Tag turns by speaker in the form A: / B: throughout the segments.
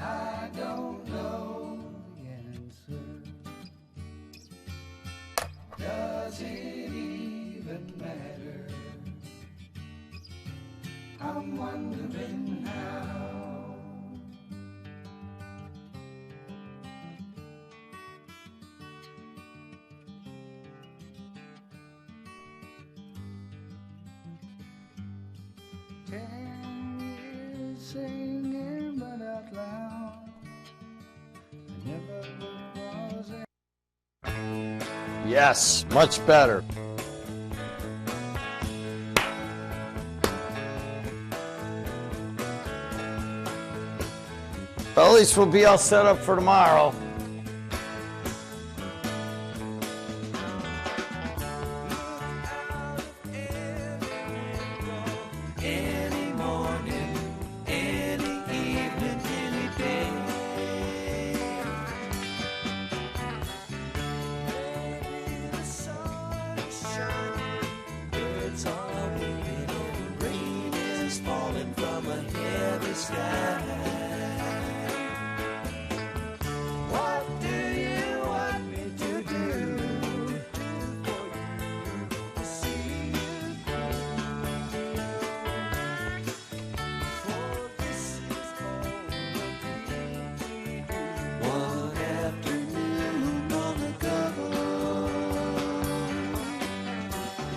A: I don't know the answer. Does it even matter? I'm wondering how. Singing but out loud. I never was.
B: Yes, much better. Well, at least we'll be all set up for tomorrow.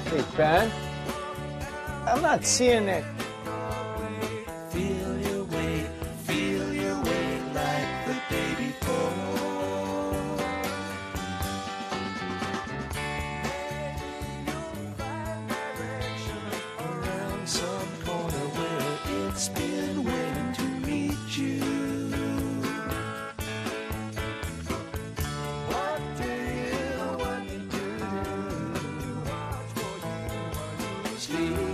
B: Hey, Ben, I'm not seeing it.
A: Feel your weight like the day before. Around some corner where it's been waiting to meet you. What do you want me to do? Sleep.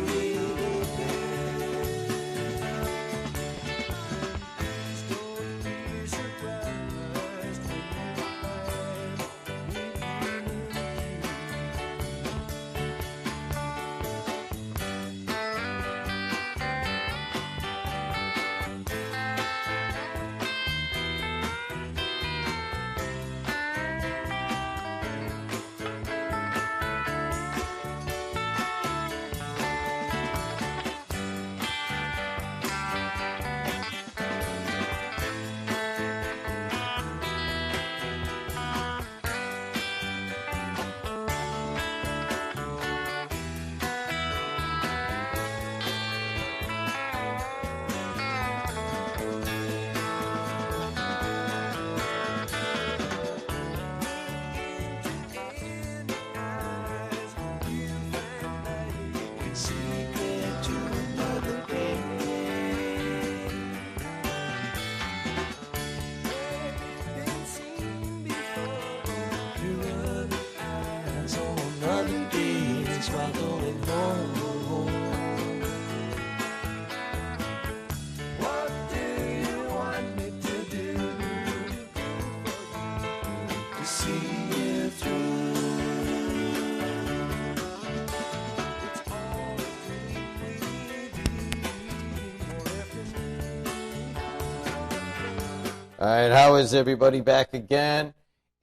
B: All right, how is everybody? Back again?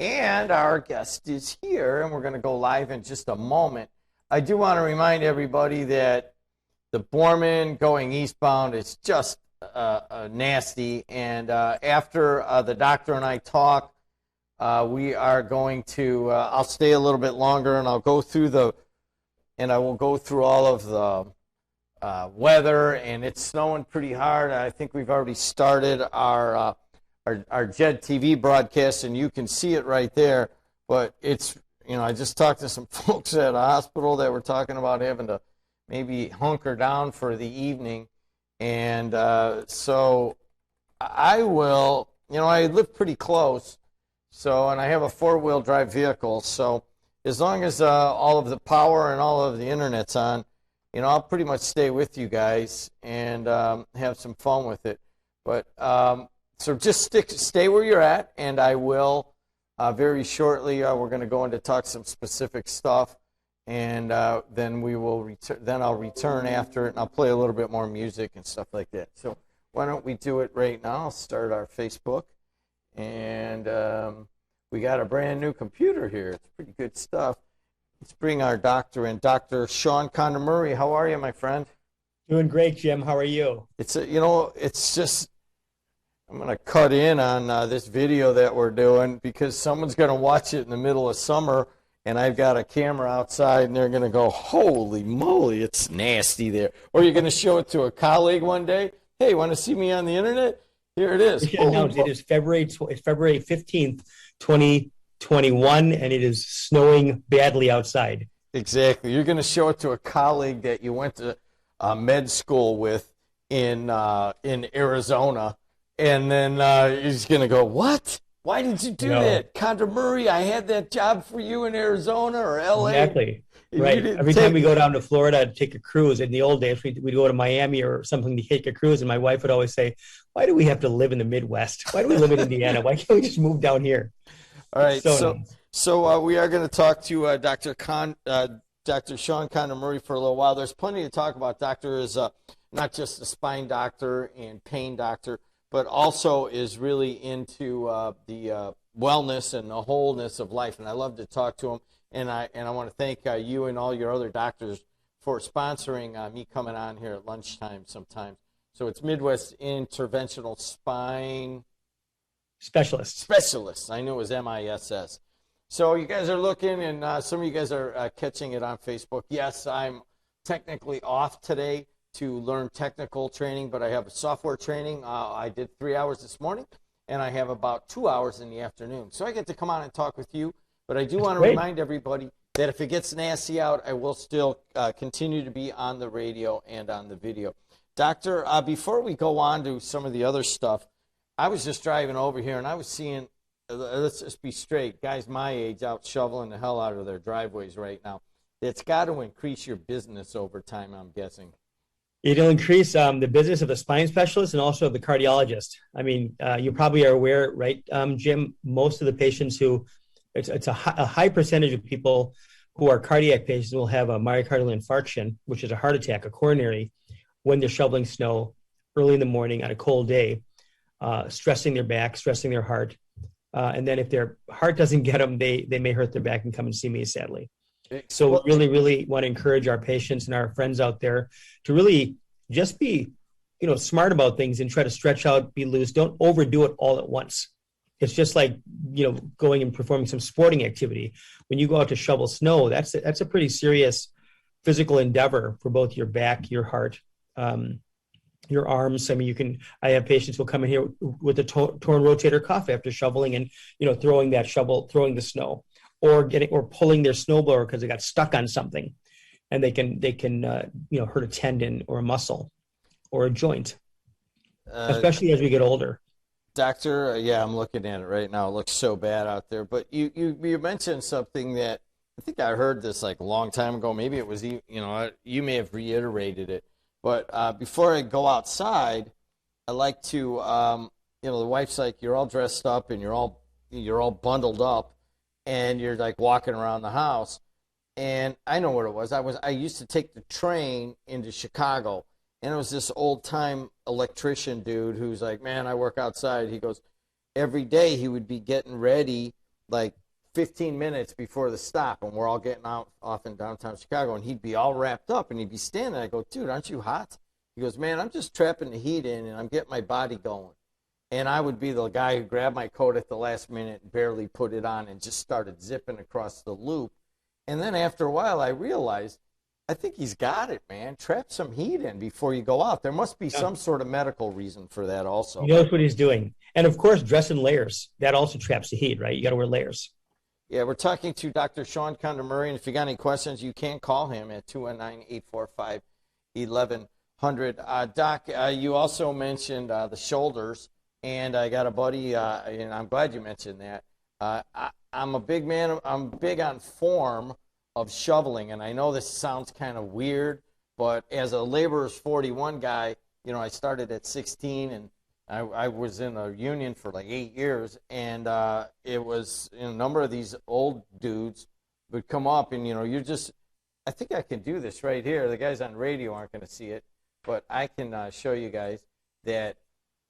B: And our guest is here, and we're going to go live in just a moment. I do want to remind everybody that the Borman going eastbound is just nasty, and after the doctor and I talk, we are going to, I'll stay a little bit longer, and I will go through all of the weather, and it's snowing pretty hard. I think we've already started our JED TV broadcast, and you can see it right there. But it's, I just talked to some folks at a hospital that were talking about having to maybe hunker down for the evening. And so I will, I live pretty close, and I have a four-wheel drive vehicle. So as long as all of the power and all of the internet's on, I'll pretty much stay with you guys and have some fun with it. But so just stay where you're at, and I will very shortly. We're going to go into talk some specific stuff, and then we will Then I'll return after it, and I'll play a little bit more music and stuff like that. So why don't we do it right now? I'll start our Facebook. And we got a brand new computer here. It's pretty good stuff. Let's bring our doctor in, Dr. Sean Kondamuri. How are you, my friend?
C: Doing great, Jim. How are you?
B: It's just, I'm going to cut in on this video that we're doing because someone's going to watch it in the middle of summer, and I've got a camera outside, and they're going to go, holy moly, it's nasty there. Or you're going to show it to a colleague one day. Hey, want to see me on the internet? Here it is.
C: It is February 15th, 2021, and it is snowing badly outside.
B: Exactly. You're going to show it to a colleague that you went to med school with in Arizona, and then he's going to go, what? Why did you do that? Kondamuri, I had that job for you in Arizona or LA.
C: Exactly. Right. Every time we go down to Florida to take a cruise, in the old days, we'd go to Miami or something to take a cruise, and my wife would always say, why do we have to live in the Midwest? Why do we live in Indiana? Why can't we just move down here?
B: All right. So we are going to talk to Dr. Sean Kondamuri for a little while. There's plenty to talk about. Doctor is not just a spine doctor and pain doctor, but also is really into the wellness and the wholeness of life. And I love to talk to him. And I want to thank you and all your other doctors for sponsoring me coming on here at lunchtime sometimes. So it's Midwest Interventional Spine Specialists. I knew it was MISS. So you guys are looking, and some of you guys are catching it on Facebook. Yes, I'm technically off today to learn technical training, but I have a software training. I did 3 hours this morning, and I have about 2 hours in the afternoon. So I get to come on and talk with you. But I do want to remind everybody that if it gets nasty out, I will still continue to be on the radio and on the video. Doctor, before we go on to some of the other stuff, I was just driving over here, and I was seeing, let's just be straight, guys my age out shoveling the hell out of their driveways right now. It's got to increase your business over time, I'm guessing.
C: It'll increase the business of the spine specialist and also of the cardiologist. I mean, you probably are aware, right, Jim, most of the patients who, it's a high percentage of people who are cardiac patients will have a myocardial infarction, which is a heart attack, a coronary, when they're shoveling snow early in the morning on a cold day, stressing their back, stressing their heart. And then if their heart doesn't get them, they may hurt their back and come and see me, sadly. So we really, really want to encourage our patients and our friends out there to really just be, smart about things and try to stretch out, be loose. Don't overdo it all at once. It's just like, going and performing some sporting activity. When you go out to shovel snow, that's a pretty serious physical endeavor for both your back, your heart, your arms. I mean, I have patients who will come in here with a torn rotator cuff after shoveling and, throwing the snow, or pulling their snowblower because they got stuck on something, and they can hurt a tendon or a muscle or a joint, especially as we get older.
B: Doctor, yeah, I'm looking at it right now. It looks so bad out there. But you mentioned something that I think I heard this like a long time ago. Maybe it was you may have reiterated it. But before I go outside, I like to the wife's like, you're all dressed up and you're all bundled up, and you're like walking around the house. And I know what it was. I used to take the train into Chicago. And it was this old-time electrician dude who's like, man, I work outside. He goes, every day he would be getting ready like 15 minutes before the stop, and we're all getting off in downtown Chicago, and he'd be all wrapped up, and he'd be standing there. I go, dude, aren't you hot? He goes, man, I'm just trapping the heat in, and I'm getting my body going. And I would be the guy who grabbed my coat at the last minute, barely put it on, and just started zipping across the loop. And then after a while, I realized, I think he's got it, man. Trap some heat in before you go out. There must be some sort of medical reason for that also.
C: He knows what he's doing. And, of course, dress in layers. That also traps the heat, right? You got to wear layers.
B: Yeah, we're talking to Dr. Sean Kondamuri, and if you got any questions, you can call him at 219-845-1100. Doc, you also mentioned the shoulders, and I got a buddy, and I'm glad you mentioned that. I'm a big man. I'm big on form of shoveling, and I know this sounds kind of weird, but as a laborer's 41 guy, I started at 16, and I was in a union for like 8 years, and it was a number of these old dudes would come up, and I think I can do this right here. The guys on radio aren't going to see it, but I can show you guys that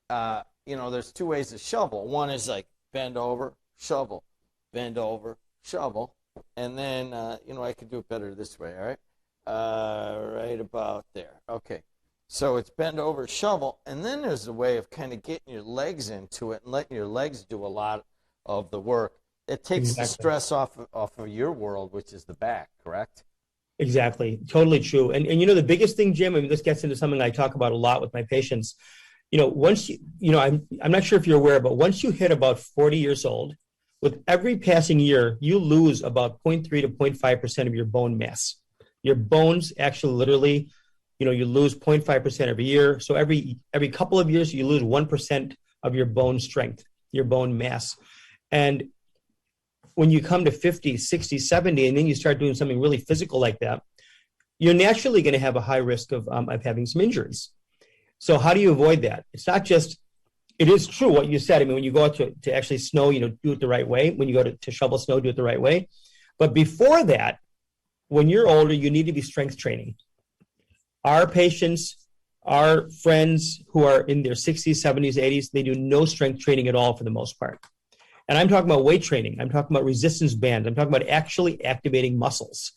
B: there's two ways to shovel. One is like bend over, shovel, bend over, shovel. And then, I could do it better this way, all right? Right about there. Okay. So it's bend over, shovel, and then there's a way of kind of getting your legs into it and letting your legs do a lot of the work. It takes the stress off of your world, which is the back, correct?
C: Exactly. Totally true. And the biggest thing, Jim, I mean, this gets into something I talk about a lot with my patients. Once I'm not sure if you're aware, but once you hit about 40 years old, with every passing year, you lose about 0.3 to 0.5% of your bone mass. Your bones actually literally, you lose 0.5% every year. So every couple of years, you lose 1% of your bone strength, your bone mass. And when you come to 50, 60, 70, and then you start doing something really physical like that, you're naturally going to have a high risk of having some injuries. So how do you avoid that? It's not just, it is true what you said. I mean, when you go out to actually snow, do it the right way. When you go to shovel snow, do it the right way. But before that, when you're older, you need to be strength training. Our patients, our friends who are in their 60s, 70s, 80s, they do no strength training at all for the most part. And I'm talking about weight training. I'm talking about resistance bands. I'm talking about actually activating muscles.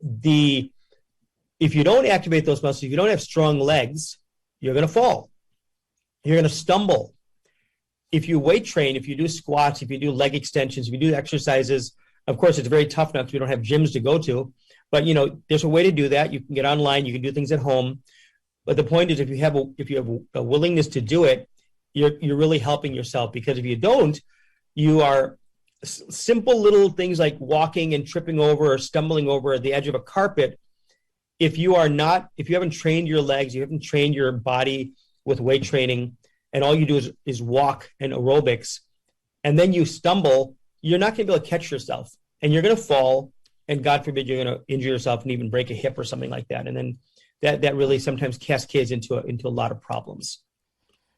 C: If you don't activate those muscles, if you don't have strong legs, you're going to fall. You're going to stumble. If you weight train, if you do squats, if you do leg extensions, if you do exercises, of course, it's very tough now because we don't have gyms to go to. But, there's a way to do that. You can get online. You can do things at home. But the point is, if you have a willingness to do it, you're really helping yourself. Because if you don't, you are simple little things like walking and tripping over or stumbling over the edge of a carpet. If you haven't trained your legs, you haven't trained your body with weight training, and all you do is walk and aerobics, and then you stumble, you're not going to be able to catch yourself, and you're going to fall, and God forbid you're going to injure yourself and even break a hip or something like that. And then that really sometimes cascades into a lot of problems.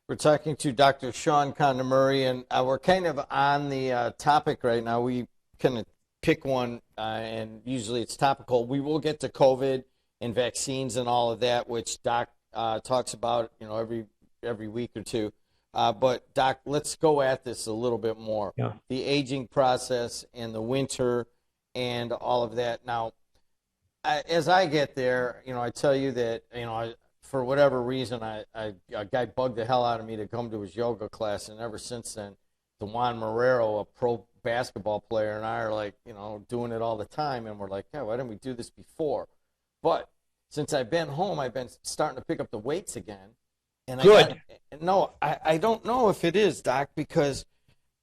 B: We're talking to Dr. Sean Kondamuri, and we're kind of on the topic right now. We kind of pick one, and usually it's topical. We will get to COVID and vaccines and all of that, which Doc talks about, every week or two. But Doc, let's go at this a little bit more.
C: Yeah.
B: The aging process and the winter and all of that. Now, as I get there, I tell you that, for whatever reason, a guy bugged the hell out of me to come to his yoga class, and ever since then, Juan Marrero, a pro basketball player, and I are like, doing it all the time, and we're like, yeah, why didn't we do this before? But since I've been home, I've been starting to pick up the weights again. And
C: Good.
B: I don't know if it is, Doc, because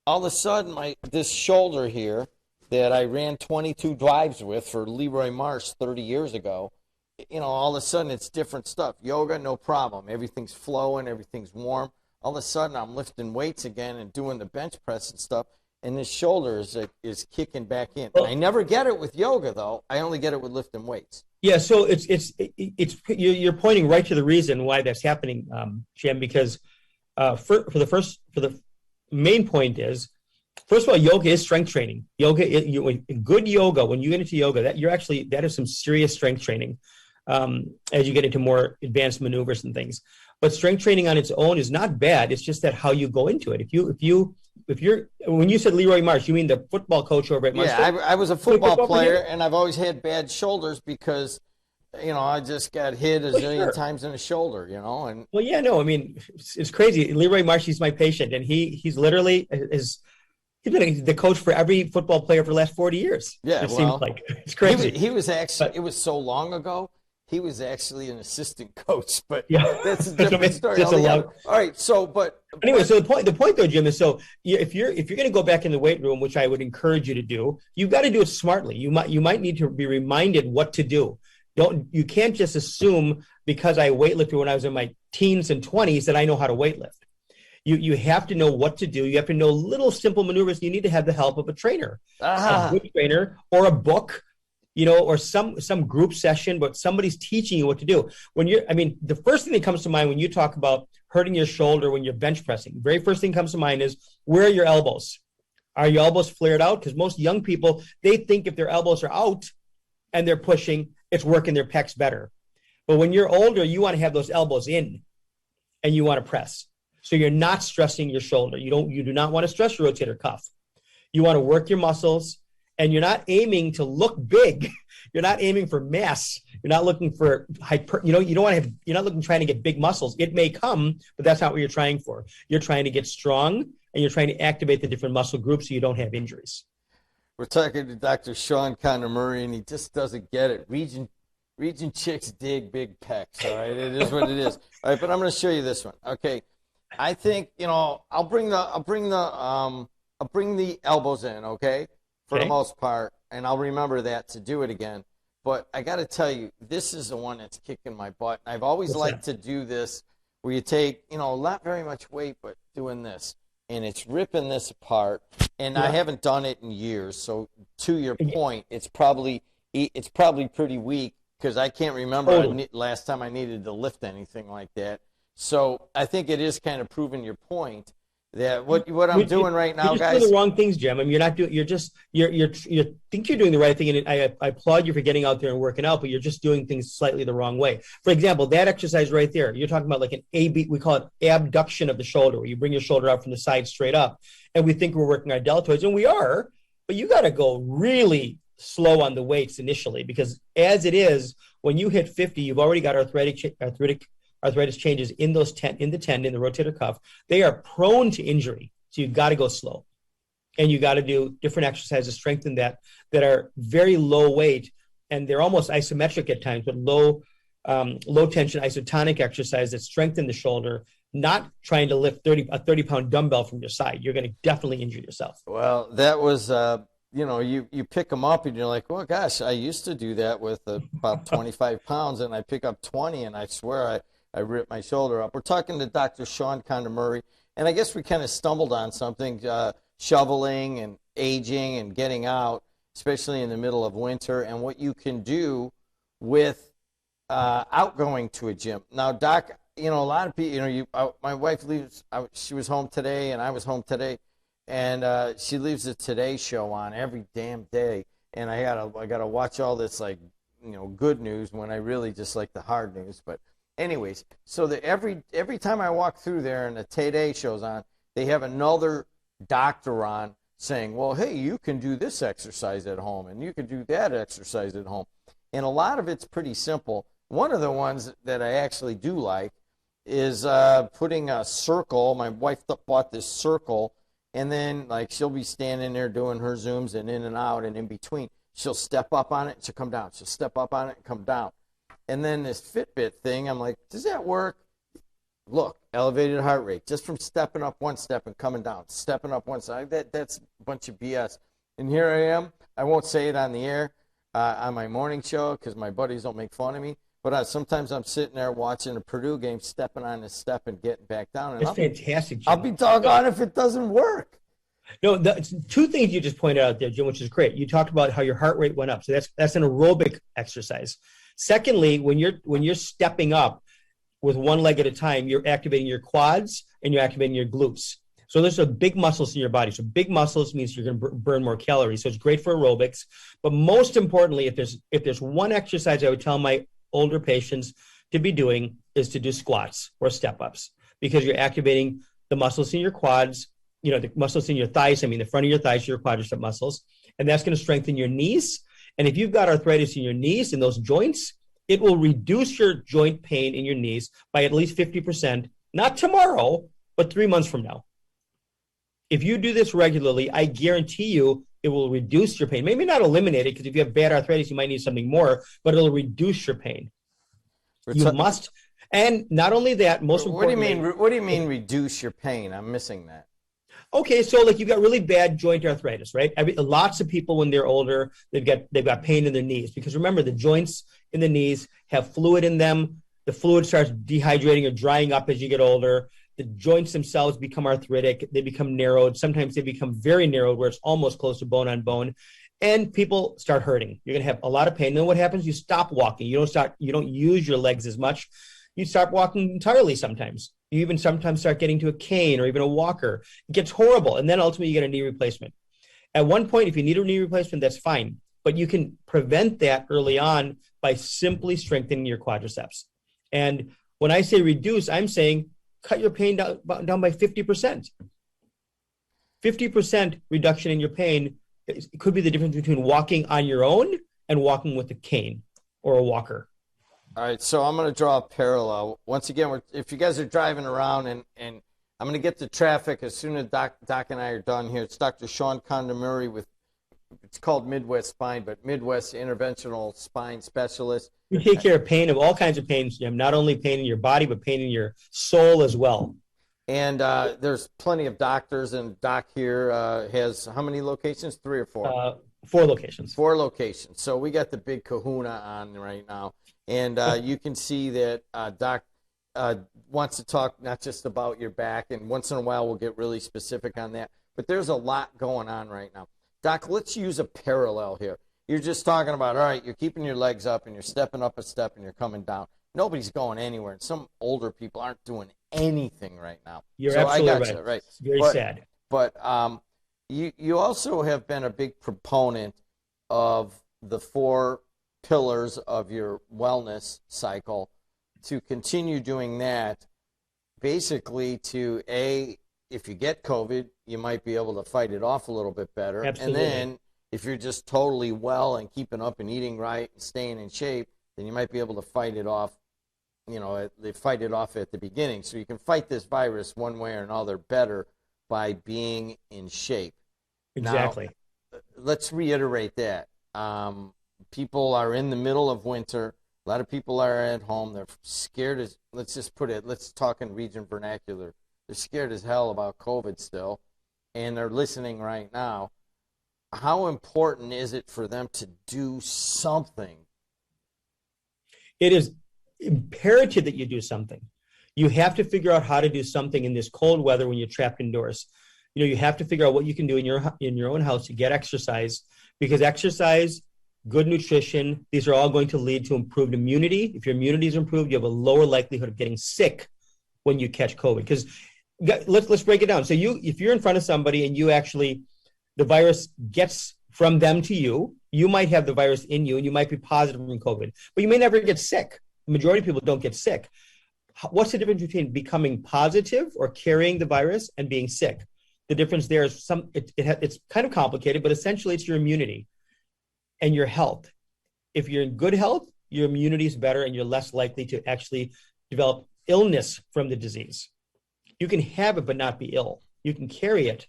B: all of a sudden this shoulder here that I ran 22 drives with for Leroy Marsh 30 years ago, all of a sudden it's different stuff. Yoga, no problem. Everything's flowing, everything's warm. All of a sudden I'm lifting weights again and doing the bench press and stuff, and this shoulder is kicking back in. I never get it with yoga, though. I only get it with lifting weights.
C: Yeah, so it's you're pointing right to the reason why that's happening, Jim. Because for the main point is, first of all, yoga is strength training. Good yoga. When you get into yoga, that is some serious strength training as you get into more advanced maneuvers and things. But strength training on its own is not bad. It's just that how you go into it. If you're when you said Leroy Marsh, you mean the football coach over at Marsh?
B: Yeah, I was a football player, and I've always had bad shoulders because, I just got hit a zillion times in the shoulder, and.
C: Well, yeah, no, I mean, it's crazy. Leroy Marsh, he's my patient, and he's literally he's been the coach for every football player for the last 40 years.
B: Yeah,
C: it seems like it's crazy.
B: He was actually, it was so long ago. He was actually an assistant coach, but
C: yeah,
B: that's a different story. All right,
C: anyway, so the point though, Jim, is if you're going to go back in the weight room, which I would encourage you to do, you've got to do it smartly. You might need to be reminded what to do. You can't just assume because I weightlifted when I was in my teens and 20s that I know how to weightlift. You have to know what to do. You have to know little simple maneuvers. You need to have the help of a trainer, a good trainer, or a book. Or some group session, but somebody's teaching you what to do. The first thing that comes to mind when you talk about hurting your shoulder when you're bench pressing, the very first thing that comes to mind is, where are your elbows? Are your elbows flared out? Because most young people, they think if their elbows are out and they're pushing, it's working their pecs better. But when you're older, you want to have those elbows in and you want to press. So you're not stressing your shoulder. You do not want to stress your rotator cuff. You want to work your muscles, and you're not aiming to look big. You're not aiming for mass. You're not looking for you're not looking trying to get big muscles. It may come, but that's not what you're trying for. You're trying to get strong, and you're trying to activate the different muscle groups so you don't have injuries.
B: We're talking to Dr. Sean Kondamuri, and he just doesn't get it. Region chicks dig big pecs, all right? It is what it is. All right, but I'm going to show you this one. Okay, I think, I'll bring the elbows in, okay, for the most part, and I'll remember that to do it again. But I got to tell you, this is the one that's kicking my butt. I've always liked to do this where you take, not very much weight, but doing this. And it's ripping this apart. And I haven't done it in years. So to your point, it's probably pretty weak because I can't remember last time I needed to lift anything like that. So I think it is kind of proving your point that what I'm doing right now,
C: you're
B: guys.
C: You're doing the wrong things, Jim. I mean, you're not doing. You think you're doing the right thing, and I applaud you for getting out there and working out, but you're just doing things slightly the wrong way. For example, that exercise right there, you're talking about like an AB. We call it abduction of the shoulder, where you bring your shoulder out from the side straight up, and we think we're working our deltoids, and we are, but you got to go really slow on the weights initially, because as it is, when you hit 50, you've already got arthritis changes in the tendon, the rotator cuff. They are prone to injury. So you've got to go slow. And you got to do different exercises, strengthen that are very low weight, and they're almost isometric at times, but low tension isotonic exercise that strengthen the shoulder, not trying to lift a 30-pound dumbbell from your side. You're going to definitely injure yourself.
B: Well, that was, you pick them up and you're like, well, gosh, I used to do that with about 25 pounds, and I pick up 20, and I swear I ripped my shoulder up. We're talking to Dr. Sean Kondamuri, and I guess we kind of stumbled on something, shoveling and aging and getting out, especially in the middle of winter, and what you can do with outgoing to a gym. Now, Doc, a lot of people, my wife leaves, she was home today, and I was home today, and she leaves the Today Show on every damn day, and I gotta watch all this, like, good news when I really just like the hard news, but anyways, so every time I walk through there and the Today Show's on, they have another doctor on saying, well, hey, you can do this exercise at home, and you can do that exercise at home. And a lot of it's pretty simple. One of the ones that I actually do like is putting a circle. My wife bought this circle, and then like she'll be standing there doing her zooms and in and out, and in between, she'll step up on it and she'll come down. She'll step up on it and come down. And then this Fitbit thing, I'm like, does that work? Look, elevated heart rate, just from stepping up one step and coming down, stepping up one side. That's a bunch of BS. And here I am. I won't say it on the air on my morning show because my buddies don't make fun of me. But sometimes I'm sitting there watching a Purdue game, stepping on this step and getting back down. And
C: That's fantastic, Jim.
B: I'll be doggone if it doesn't work.
C: No, two things you just pointed out there, Jim, which is great. You talked about how your heart rate went up. So that's an aerobic exercise. Secondly, when you're stepping up with one leg at a time, you're activating your quads and you're activating your glutes. So those are big muscles in your body. So big muscles means you're going to burn more calories. So it's great for aerobics. But most importantly, if there's one exercise I would tell my older patients to be doing is to do squats or step-ups, because you're activating the muscles in your quads, the muscles in your thighs, the front of your thighs, your quadricep muscles, and that's going to strengthen your knees. And if you've got arthritis in your knees, in those joints, it will reduce your joint pain in your knees by at least 50%, not tomorrow, but 3 months from now. If you do this regularly, I guarantee you it will reduce your pain. Maybe not eliminate it, because if you have bad arthritis, you might need something more, but it'll reduce your pain. You must. And not only that, most importantly.
B: What do you mean reduce your pain? I'm missing that.
C: Okay, so like you've got really bad joint arthritis, right? Lots of people when they're older, they've got pain in their knees, because remember, the joints in the knees have fluid in them. The fluid starts dehydrating or drying up as you get older. The joints themselves become arthritic. They become narrowed. Sometimes they become very narrowed, where it's almost close to bone on bone, and people start hurting. You're going to have a lot of pain. Then what happens? You stop walking. You don't use your legs as much. You stop walking entirely sometimes. You even sometimes start getting to a cane or even a walker. It gets horrible. And then ultimately you get a knee replacement. At one point, if you need a knee replacement, that's fine. But you can prevent that early on by simply strengthening your quadriceps. And when I say reduce, I'm saying cut your pain down by 50%. 50% reduction in your pain, it could be the difference between walking on your own and walking with a cane or a walker.
B: All right, so I'm going to draw a parallel. Once again, if you guys are driving around, and I'm going to get to traffic as soon as Doc and I are done here. It's Dr. Sean Kondamuri with, it's called Midwest Spine, but Midwest Interventional Spine Specialist.
C: We take care of pain, of all kinds of pains, Jim, not only pain in your body, but pain in your soul as well.
B: And there's plenty of doctors, and Doc here has how many locations? 3 or 4?
C: 4 locations.
B: 4 locations. So we got the big kahuna on right now. And you can see that Doc wants to talk not just about your back, and once in a while we'll get really specific on that. But there's a lot going on right now. Doc, let's use a parallel here. You're just talking about, all right, you're keeping your legs up and you're stepping up a step and you're coming down. Nobody's going anywhere. And some older people aren't doing anything right now.
C: You're absolutely right.
B: You, right.
C: It's very sad.
B: But you also have been a big proponent of the 4 pillars of your wellness cycle, to continue doing that, basically to, if you get COVID, you might be able to fight it off a little bit better.
C: Absolutely.
B: And then if you're just totally well and keeping up and eating right and staying in shape, then you might be able to fight it off. You know, they fight it off at the beginning. So you can fight this virus one way or another better by being in shape.
C: Exactly.
B: Now, let's reiterate that. People are in the middle of winter. A lot of people are at home. They're scared as, let's just put it, let's talk in region vernacular. They're scared as hell about COVID still, and they're listening right now. How important is it for them to do something?
C: It is imperative that you do something. You have to figure out how to do something in this cold weather when you're trapped indoors. You know, you have to figure out what you can do in your own house to get exercise, because exercise, good nutrition, these are all going to lead to improved immunity. If your immunity is improved, you have a lower likelihood of getting sick when you catch COVID. Because let's break it down. So if you're in front of somebody and you actually, the virus gets from them to you, you might have the virus in you and you might be positive from COVID, but you may never get sick. The majority of people don't get sick. What's the difference between becoming positive or carrying the virus and being sick? The difference there is it's kind of complicated, but essentially it's your immunity and your health. If you're in good health, your immunity is better and you're less likely to actually develop illness from the disease. You can have it but not be ill. You can carry it.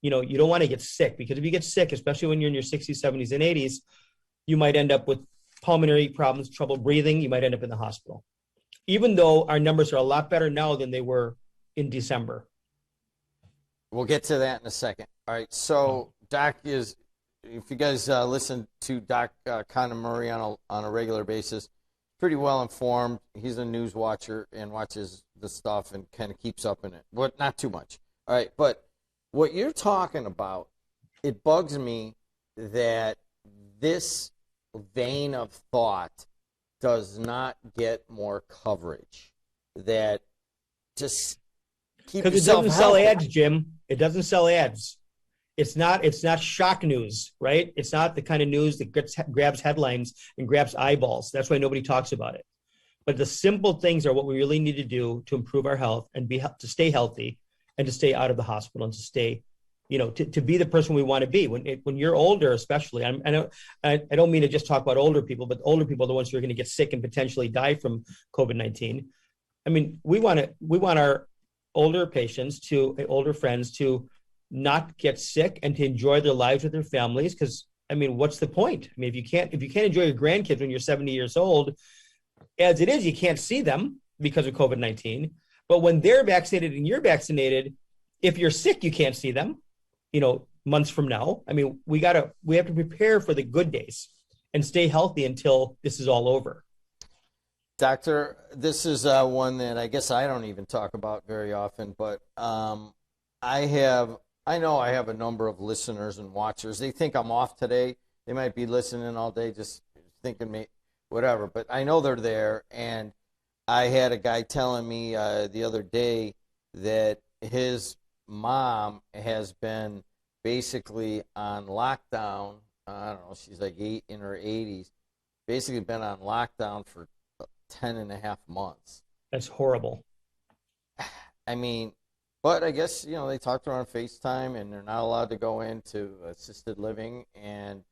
C: You know, you don't want to get sick, because if you get sick, especially when you're in your 60s, 70s, and 80s, you might end up with pulmonary problems, trouble breathing. You might end up in the hospital, even though our numbers are a lot better now than they were in December.
B: We'll get to that in a second. All right, so Doc is, if you guys listen to Doc Kondamuri on a regular basis, pretty well informed. He's a news watcher and watches the stuff and kind of keeps up in it. But not too much. All right, but what you're talking about, it bugs me that this vein of thought does not get more coverage. That just keep yourself
C: Because it doesn't sell
B: healthy.
C: ads, Jim. It doesn't sell ads. It's not shock news, right? It's not the kind of news that grabs headlines and grabs eyeballs. That's why nobody talks about it. But the simple things are what we really need to do to improve our health and to stay healthy and to stay out of the hospital and to stay, you know, to be the person we want to be. When you're older, especially, I don't mean to just talk about older people, but older people are the ones who are going to get sick and potentially die from COVID-19. I mean, we want our older patients older friends to not get sick and to enjoy their lives with their families. Because, I mean, what's the point? I mean, if you can't enjoy your grandkids when you're 70 years old, as it is, you can't see them because of COVID-19. But when they're vaccinated and you're vaccinated, if you're sick, you can't see them, you know, months from now. I mean, we have to prepare for the good days and stay healthy until this is all over.
B: Doctor, this is one that I guess I don't even talk about very often, but I know I have a number of listeners and watchers. They think I'm off today. They might be listening all day, just thinking me, whatever. But I know they're there, and I had a guy telling me the other day that his mom has been basically on lockdown. I don't know, she's like in her 80s, basically been on lockdown for 10 and a half months.
C: That's horrible.
B: I mean, but I guess, they talk to her on FaceTime and they're not allowed to go into assisted living and,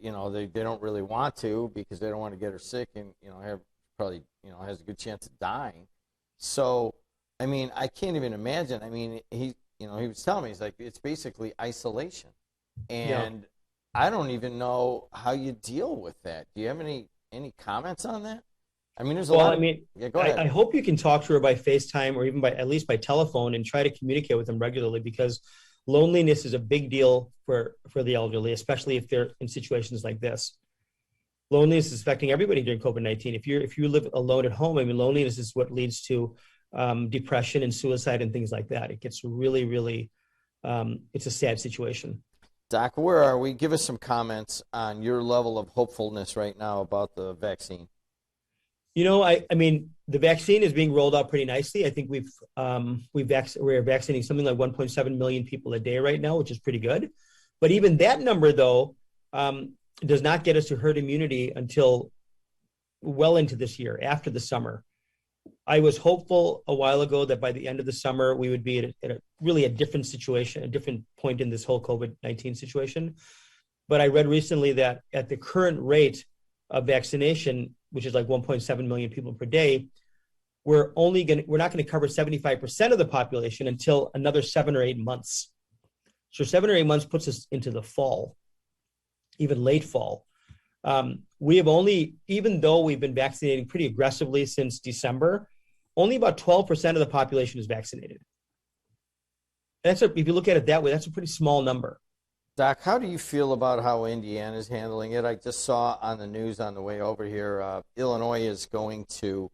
B: they don't really want to because they don't want to get her sick and, have probably, has a good chance of dying. So, I mean, I can't even imagine. I mean, he was telling me, he's like, it's basically isolation. And I don't even know how you deal with that. Do you have any comments on that? I mean, there's a lot. Yeah, go ahead.
C: I hope you can talk to her by FaceTime or even at least by telephone and try to communicate with them regularly, because loneliness is a big deal for the elderly, especially if they're in situations like this. Loneliness is affecting everybody during COVID-19. If you live alone at home, I mean, loneliness is what leads to depression and suicide and things like that. It gets really, really, it's a sad situation.
B: Doc, where are we? Give us some comments on your level of hopefulness right now about the vaccine.
C: I mean, the vaccine is being rolled out pretty nicely. I think we're vaccinating something like 1.7 million people a day right now, which is pretty good. But even that number, though, does not get us to herd immunity until well into this year, after the summer. I was hopeful a while ago that by the end of the summer, we would be at a really different situation, a different point in this whole COVID-19 situation. But I read recently that at the current rate of vaccination, which is like 1.7 million people per day, we're not going to cover 75% of the population until another 7 or 8 months. So 7 or 8 months puts us into the fall, even late fall. We have only, even though we've been vaccinating pretty aggressively since December, only about 12% of the population is vaccinated. If you look at it that way, that's a pretty small number.
B: Doc, how do you feel about how Indiana is handling it? I just saw on the news on the way over here, Illinois is going to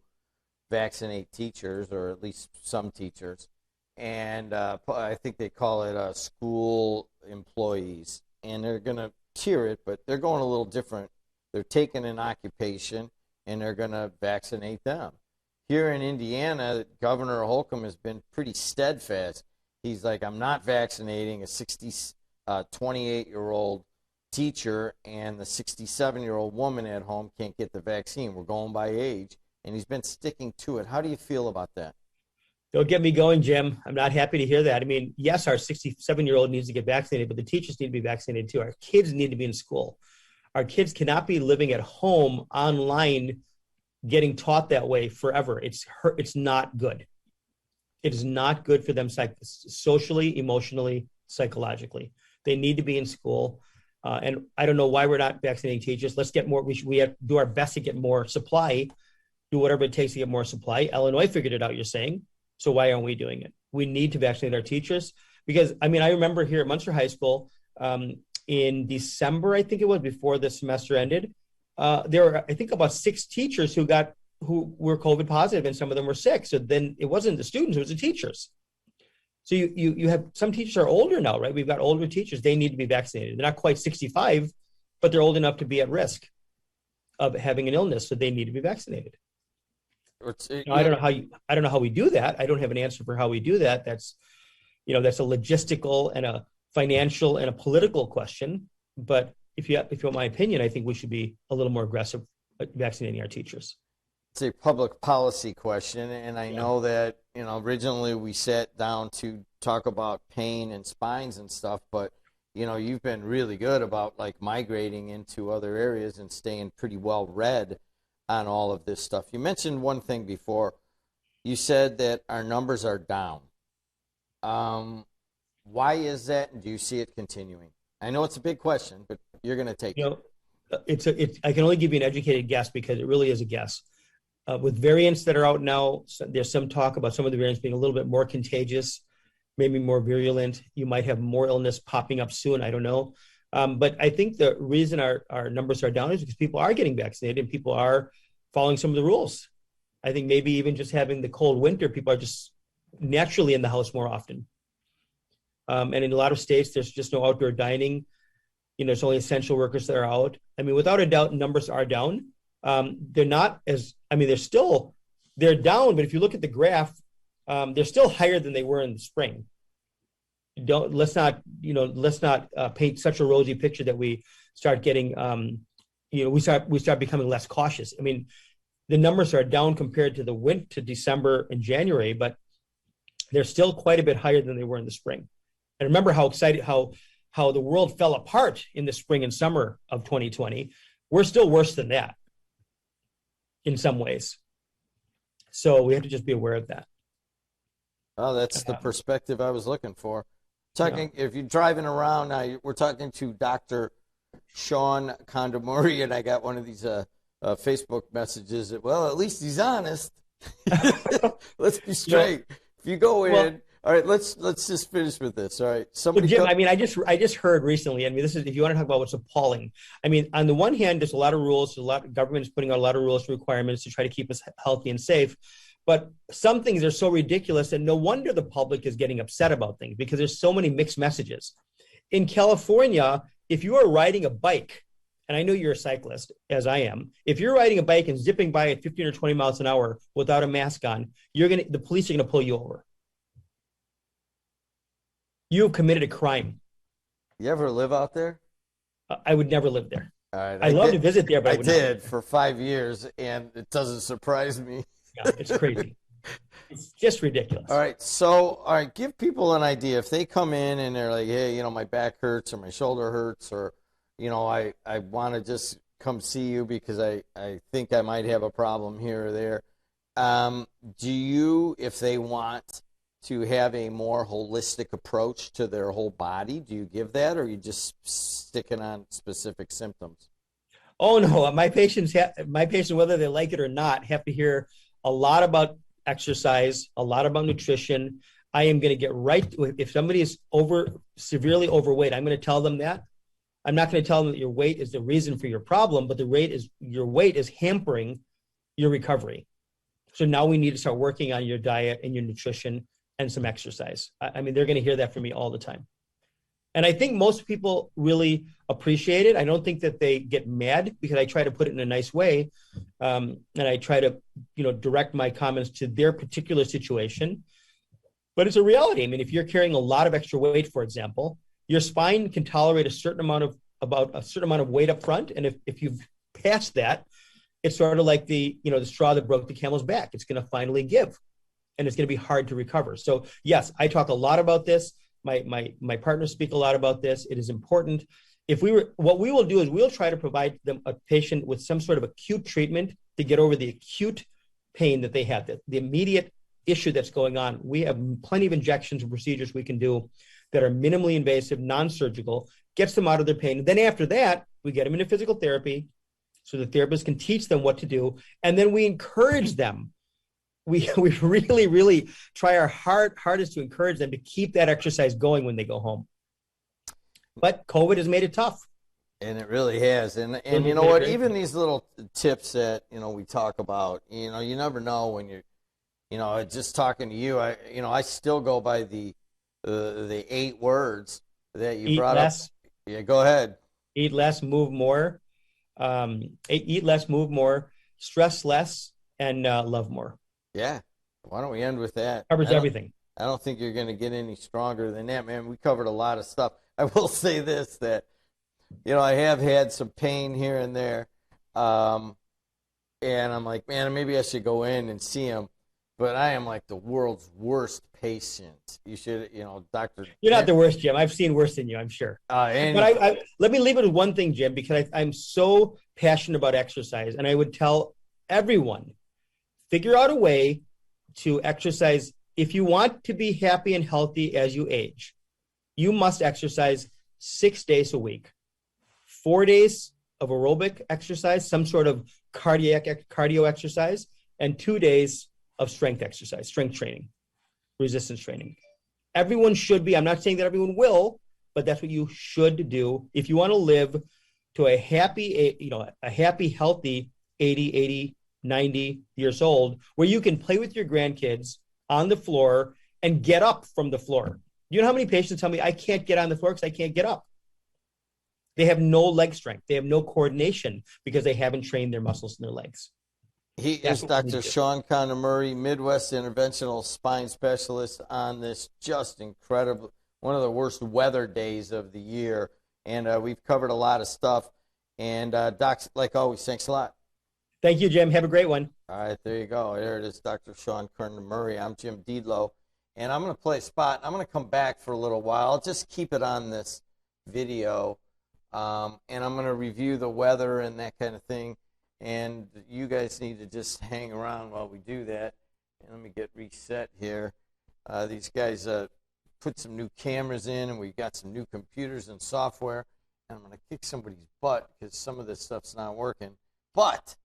B: vaccinate teachers, or at least some teachers, and I think they call it school employees, and they're going to tier it, but they're going a little different. They're taking an occupation, and they're going to vaccinate them. Here in Indiana, Governor Holcomb has been pretty steadfast. He's like, I'm not vaccinating a 28-year-old teacher, and the 67-year-old woman at home can't get the vaccine. We're going by age, and he's been sticking to it. How do you feel about that?
C: Don't get me going, Jim. I'm not happy to hear that. I mean, yes, our 67-year-old needs to get vaccinated, but the teachers need to be vaccinated too. Our kids need to be in school. Our kids cannot be living at home online, getting taught that way forever. It's not good. It is not good for them socially, emotionally, psychologically. They need to be in school. And I don't know why we're not vaccinating teachers. Let's get more. We have to do our best to get more supply, do whatever it takes to get more supply. Illinois figured it out, you're saying. So why aren't we doing it? We need to vaccinate our teachers because, I mean, I remember here at Munster High School in December, I think it was, before the semester ended, there were, I think, about 6 teachers who were COVID positive, and some of them were sick. So then it wasn't the students, it was the teachers. So you have, some teachers are older now, right? We've got older teachers. They need to be vaccinated. They're not quite 65, but they're old enough to be at risk of having an illness. So they need to be vaccinated. I don't know how we do that. I don't have an answer for how we do that. That's a logistical and a financial and a political question. But if you want my opinion, I think we should be a little more aggressive at vaccinating our teachers.
B: It's a public policy question, and I know that originally we sat down to talk about pain and spines and stuff, but you've been really good about like migrating into other areas and staying pretty well read on all of this stuff. You mentioned one thing before. You said that our numbers are down. Why is that, and do you see it continuing? I know it's a big question, but you're going to take it.
C: I can only give you an educated guess because it really is a guess. With variants that are out now, there's some talk about some of the variants being a little bit more contagious, maybe more virulent. You might have more illness popping up soon. I don't know. But I think the reason our numbers are down is because people are getting vaccinated and people are following some of the rules. I think maybe even just having the cold winter, people are just naturally in the house more often. And in a lot of states, there's just no outdoor dining. It's only essential workers that are out. I mean, without a doubt, numbers are down. They're not as, I mean, they're down, but if you look at the graph, they're still higher than they were in the spring. Let's not paint such a rosy picture that we start getting, we start becoming less cautious. I mean, the numbers are down compared to to December and January, but They're still quite a bit higher than they were in the spring. And remember how excited, how the world fell apart in the spring and summer of 2020. We're still worse than that in some ways. So we have to just be aware of that.
B: Oh, that's the perspective I was looking for. Talking, if you're driving around now, we're talking to Dr. Sean Kondamuri, and I got one of these Facebook messages that, well, at least he's honest. Let's be straight. If you go in, all right, let's just finish with this. All right, somebody.
C: Jim, I mean, I just heard recently. I mean, this is, if you want to talk about what's appalling. I mean, on the one hand, there's a lot of rules. A lot, government is putting out a lot of rules and requirements to try to keep us healthy and safe. But some things are so ridiculous, and no wonder the public is getting upset about things, because there's so many mixed messages. In California, if you are riding a bike, and I know you're a cyclist, as I am, if you're riding a bike and zipping by at 15 or 20 miles an hour without a mask on, the police are going to pull you over. You have committed a crime.
B: You ever live out there?
C: I would never live there.
B: All right,
C: I'd love to visit there, but
B: I did for 5 years, and it doesn't surprise me.
C: Yeah, it's crazy. It's just ridiculous.
B: All right, give people an idea. If they come in and they're like, hey, you know, my back hurts or my shoulder hurts, or, you know, I want to just come see you because I think I might have a problem here or there. Do you, if they want to have a more holistic approach to their whole body, do you give that, or are you just sticking on specific symptoms?
C: Oh, no. My patients, whether they like it or not, have to hear a lot about exercise, a lot about nutrition. I am going to get right to it. If somebody is severely overweight, I'm going to tell them that. I'm not going to tell them that your weight is the reason for your problem, but your weight is hampering your recovery. So now we need to start working on your diet and your nutrition and some exercise. I mean, they're going to hear that from me all the time. And I think most people really appreciate it. I don't think that they get mad, because I try to put it in a nice way. And I try to, direct my comments to their particular situation. But it's a reality. I mean, if you're carrying a lot of extra weight, for example, your spine can tolerate a certain amount of weight up front. And if you've passed that, it's sort of like the straw that broke the camel's back. It's going to finally give, and it's going to be hard to recover. So yes, I talk a lot about this. My partners speak a lot about this. It is important. What we will do is we'll try to provide them a patient with some sort of acute treatment to get over the acute pain that they have, the immediate issue that's going on. We have plenty of injections and procedures we can do that are minimally invasive, non-surgical, gets them out of their pain. And then after that, we get them into physical therapy so the therapist can teach them what to do. And then we encourage them. We really, really try our hardest to encourage them to keep that exercise going when they go home. But COVID has made it tough.
B: And it really has. And you know what? Even these little tips that, we talk about, you never know when you're, just talking to you, I still go by the 8 words that you brought up. Yeah, go ahead.
C: Eat less, move more. Eat less, move more, stress less, and love more.
B: Yeah. Why don't we end with that?
C: Covers everything.
B: I don't think you're going to get any stronger than that, man. We covered a lot of stuff. I will say this, that, I have had some pain here and there. And I'm like, man, maybe I should go in and see him. But I am like the world's worst patient. You should, Doctor.
C: You're not the worst, Jim. I've seen worse than you, I'm sure. But let me leave it with one thing, Jim, because I'm so passionate about exercise. And I would tell everyone, figure out a way to exercise. If you want to be happy and healthy as you age, you must exercise 6 days a week. 4 days of aerobic exercise, some sort of cardio exercise, and 2 days of strength exercise, strength training, resistance training. Everyone should be. I'm not saying that everyone will, but that's what you should do if you want to live to a happy, healthy 80, 90 years old, where you can play with your grandkids on the floor and get up from the floor. You know how many patients tell me, I can't get on the floor because I can't get up? They have no leg strength. They have no coordination because they haven't trained their muscles in their legs.
B: He is Dr. Sean Kondamuri, Midwest Interventional Spine Specialist, on this just incredible, one of the worst weather days of the year. And we've covered a lot of stuff. And Doc, like always, thanks a lot.
C: Thank you, Jim. Have a great one.
B: All right, there you go. There it is, Dr. Sean Kondamuri. I'm Jim Diedlow. And I'm going to play a spot. I'm going to come back for a little while. I'll just keep it on this video. And I'm going to review the weather and that kind of thing. And you guys need to just hang around while we do that. And let me get reset here. These guys put some new cameras in, and we've got some new computers and software. And I'm going to kick somebody's butt because some of this stuff's not working. But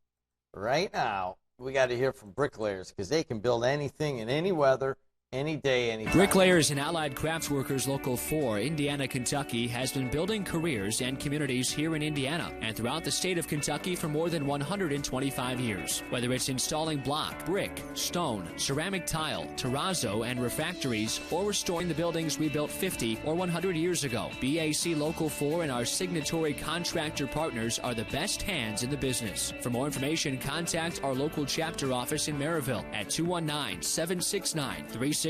B: right now, we got to hear from bricklayers because they can build anything in any weather, any day, any time.
D: Bricklayers and Allied Crafts Workers Local 4, Indiana, Kentucky, has been building careers and communities here in Indiana and throughout the state of Kentucky for more than 125 years. Whether it's installing block, brick, stone, ceramic tile, terrazzo, and refractories, or restoring the buildings we built 50 or 100 years ago, BAC Local 4 and our signatory contractor partners are the best hands in the business. For more information, contact our local chapter office in Maryville at 219-769-3655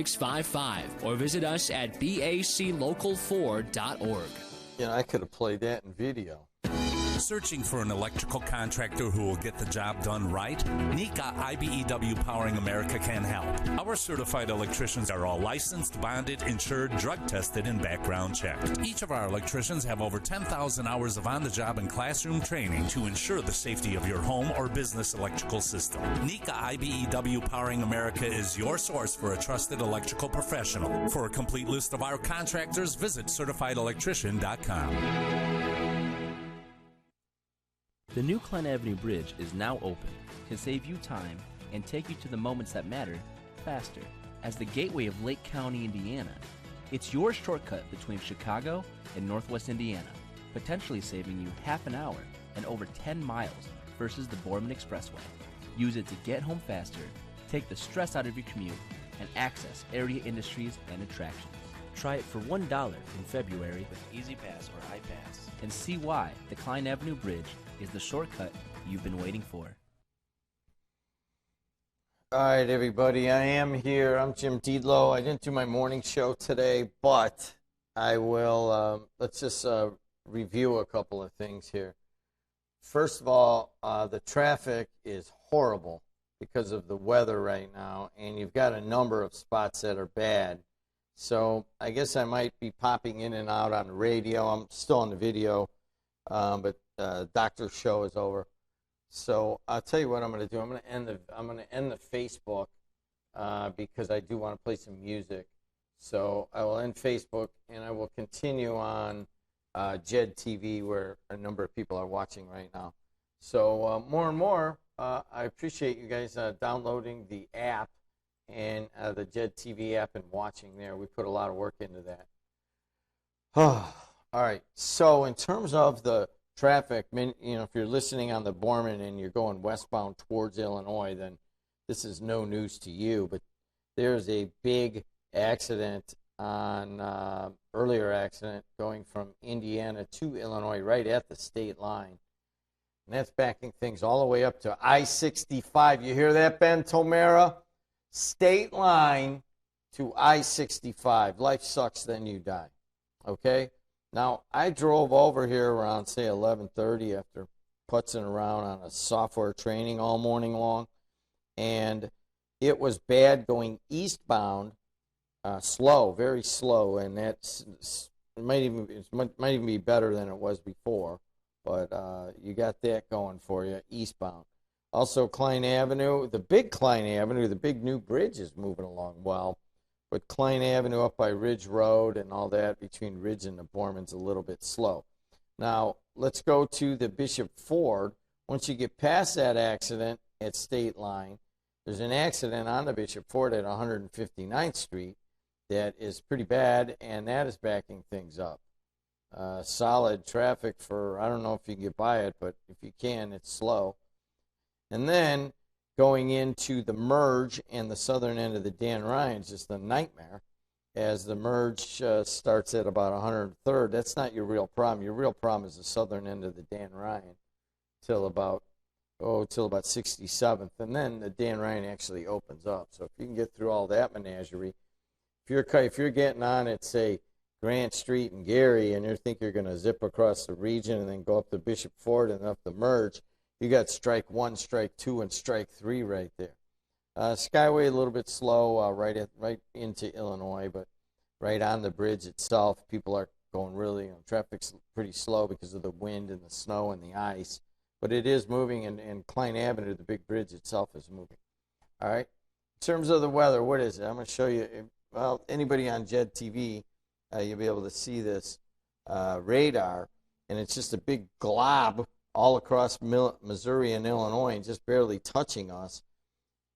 D: or visit us at baclocal4.org.
B: You know, I could have played that in video.
E: Searching for an electrical contractor who will get the job done right? NECA IBEW Powering America can help. Our certified electricians are all licensed, bonded, insured, drug tested, and background checked. Each of our electricians have over 10,000 hours of on-the-job and classroom training to ensure the safety of your home or business electrical system. NECA IBEW Powering America is your source for a trusted electrical professional. For a complete list of our contractors, visit certifiedelectrician.com.
F: The new Klein Avenue Bridge is now open, can save you time, and take you to the moments that matter faster. As the gateway of Lake County, Indiana, it's your shortcut between Chicago and Northwest Indiana, potentially saving you half an hour and over 10 miles versus the Borman Expressway. Use it to get home faster, take the stress out of your commute, and access area industries and attractions. Try it for $1 in February with Easy Pass or iPass, and see why the Klein Avenue Bridge is the shortcut you've been waiting for.
B: All right, everybody, I am here. I'm Jim Diedlow. I didn't do my morning show today, but I will, let's just review a couple of things here. First of all, the traffic is horrible because of the weather right now, and you've got a number of spots that are bad. So I guess I might be popping in and out on the radio. I'm still on the video, but doctor's show is over. So I'll tell you what I'm going to do. I'm going to end the Facebook because I do want to play some music. So I will end Facebook and I will continue on JED TV where a number of people are watching right now. So more and more, I appreciate you guys downloading the app and the JED TV app and watching there. We put a lot of work into that. All right. So in terms of the traffic, you know, if you're listening on the Borman and you're going westbound towards Illinois, then this is no news to you. But there's a big accident on earlier accident going from Indiana to Illinois right at the state line. And that's backing things all the way up to I-65. You hear that, Ben Tomera? State line to I-65. Life sucks, then you die. Okay? Now, I drove over here around, say, 11:30 after putzing around on a software training all morning long, and it was bad going eastbound, slow, very slow, and it might even be better than it was before, but you got that going for you eastbound. Also, Klein Avenue, the big new bridge is moving along well. But Klein Avenue up by Ridge Road and all that between Ridge and the Borman's a little bit slow. Now, let's go to the Bishop Ford. Once you get past that accident at State Line, there's an accident on the Bishop Ford at 159th Street that is pretty bad, and that is backing things up. Solid traffic for, I don't know if you can get by it, but if you can, it's slow. And then going into the merge and the southern end of the Dan Ryan is just a nightmare as the merge starts at about 103rd. That's not your real problem. Your real problem is the southern end of the Dan Ryan till about 67th, and then the Dan Ryan actually opens up. So if you can get through all that menagerie, if you're getting on at, say, Grant Street and Gary, and you think you're going to zip across the region and then go up the Bishop Ford and up the merge, you got strike 1, strike 2, and strike 3 right there. Skyway a little bit slow right into Illinois, but right on the bridge itself, people are going really, traffic's pretty slow because of the wind and the snow and the ice. But it is moving, and Klein Avenue, the big bridge itself, is moving. All right. In terms of the weather, what is it? I'm going to show you. Well, anybody on JED TV, you'll be able to see this radar, and it's just a big glob all across Missouri and Illinois and just barely touching us.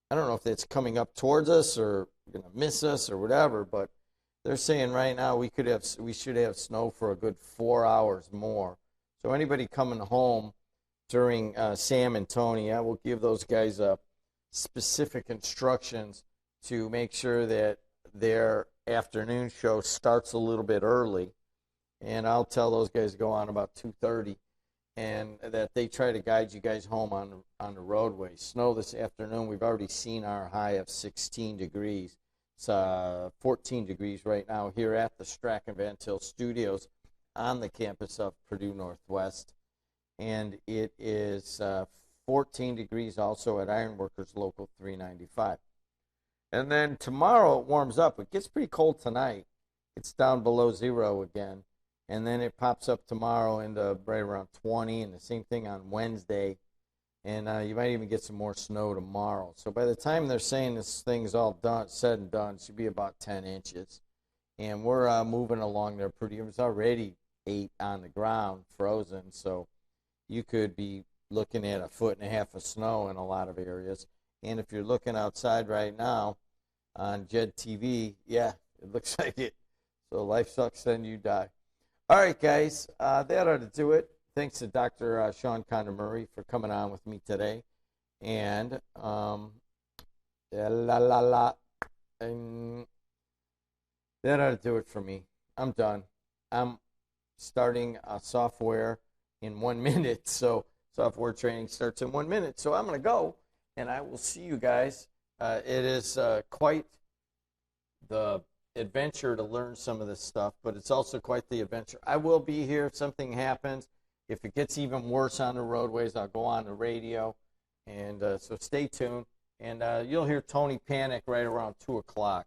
B: I don't know if it's coming up towards us or going to miss us or whatever, but they're saying right now we should have snow for a good 4 hours more. So anybody coming home during Sam and Tony, I will give those guys specific instructions to make sure that their afternoon show starts a little bit early, and I'll tell those guys to go on about 2:30, and that they try to guide you guys home on the roadway. Snow this afternoon. We've already seen our high of 16 degrees. It's 14 degrees right now here at the Strachan Van Til Studios on the campus of Purdue Northwest, and it is 14 degrees also at Ironworkers Local 395. And then tomorrow it warms up. It gets pretty cold tonight. It's down below zero again. And then it pops up tomorrow into right around 20, and the same thing on Wednesday. And you might even get some more snow tomorrow. So by the time they're saying this thing's all done, said and done, it should be about 10 inches. And we're moving along there pretty. It's already 8 on the ground, frozen. So you could be looking at 1.5 feet of snow in a lot of areas. And if you're looking outside right now on JED TV, yeah, it looks like it. So life sucks, then you die. All right, guys, that ought to do it. Thanks to Dr. Sean Kondamuri for coming on with me today. And that ought to do it for me. I'm done. I'm starting software in 1 minute. So software training starts in 1 minute. So I'm going to go, and I will see you guys. It is quite the adventure to learn some of this stuff, but it's also quite the adventure. I will be here if something happens. If it gets even worse on the roadways, I'll go on the radio. And so stay tuned. And you'll hear Tony panic right around 2 o'clock.